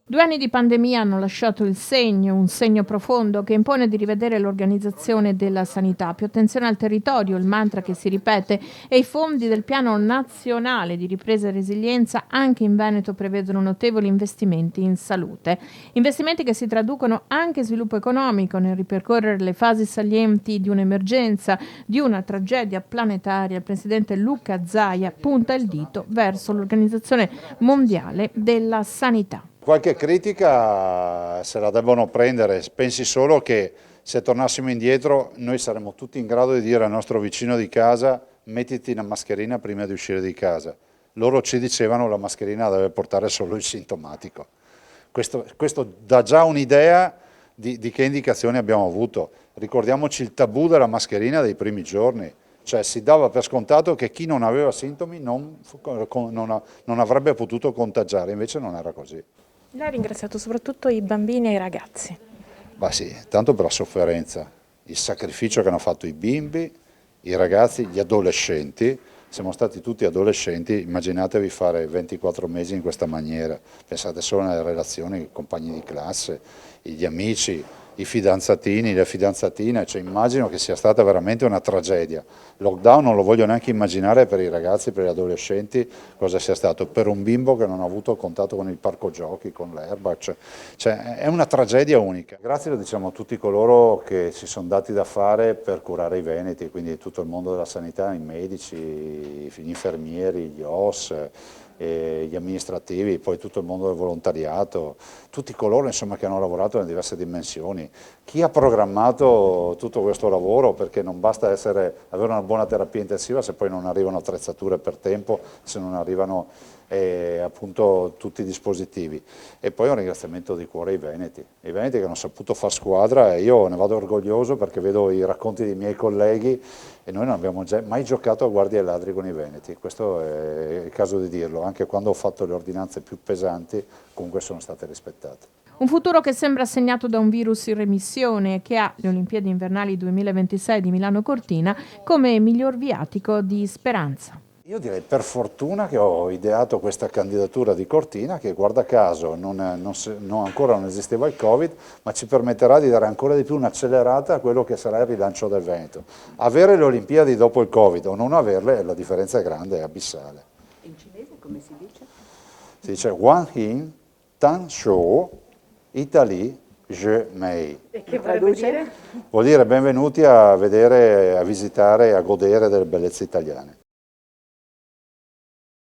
2 anni di pandemia hanno lasciato il segno, un segno profondo che impone di rivedere l'organizzazione della sanità. Più attenzione al territorio, il mantra che si ripete, e i fondi del Piano Nazionale di Ripresa e Resilienza anche in Veneto prevedono notevoli investimenti in salute. Investimenti che si traducono anche in sviluppo economico nel ripercorrere le fasi salienti di un'emergenza, di una tragedia planetaria. Il presidente Luca Zaia punta il dito verso l'Organizzazione Mondiale della Sanità. Qualche critica se la devono prendere, pensi solo che se tornassimo indietro noi saremmo tutti in grado di dire al nostro vicino di casa mettiti una mascherina prima di uscire di casa. Loro ci dicevano la mascherina deve portare solo il sintomatico. Questo dà già un'idea di che indicazioni abbiamo avuto. Ricordiamoci il tabù della mascherina dei primi giorni. Cioè si dava per scontato che chi non aveva sintomi non avrebbe potuto contagiare, invece non era così. Lei ha ringraziato soprattutto i bambini e i ragazzi. Bah sì, tanto per la sofferenza, il sacrificio che hanno fatto i bimbi, i ragazzi, gli adolescenti. Siamo stati tutti adolescenti, immaginatevi fare 24 mesi in questa maniera, pensate solo alle relazioni, i compagni di classe, gli amici, i fidanzatini, le fidanzatine, cioè immagino che sia stata veramente una tragedia. Lockdown non lo voglio neanche immaginare per i ragazzi, per gli adolescenti, cosa sia stato, per un bimbo che non ha avuto contatto con il parco giochi, con l'erba, cioè è una tragedia unica. Grazie lo diciamo a tutti coloro che si sono dati da fare per curare i veneti, quindi tutto il mondo della sanità, i medici, gli infermieri, gli OS, gli amministrativi, poi tutto il mondo del volontariato, tutti coloro insomma, che hanno lavorato in diverse dimensioni. Chi ha programmato tutto questo lavoro, perché non basta avere una buona terapia intensiva se poi non arrivano attrezzature per tempo, se non arrivano appunto tutti i dispositivi. E poi un ringraziamento di cuore ai veneti che hanno saputo far squadra, e io ne vado orgoglioso perché vedo i racconti dei miei colleghi e noi non abbiamo mai giocato a guardie e ladri con i veneti, questo è il caso di dirlo, anche quando ho fatto le ordinanze più pesanti comunque sono state rispettate. Un futuro che sembra segnato da un virus in remissione e che ha le Olimpiadi invernali 2026 di Milano Cortina come miglior viatico di speranza. Io direi per fortuna che ho ideato questa candidatura di Cortina che guarda caso ancora non esisteva il Covid, ma ci permetterà di dare ancora di più un'accelerata a quello che sarà il rilancio del Veneto. Avere le Olimpiadi dopo il Covid o non averle, la differenza è grande, è abissale. In cinese come si dice? Si dice Wan Hin Tan Shou Italie Je Mei. E che vorrebbe dire? Vuol dire benvenuti a vedere, a visitare e a godere delle bellezze italiane.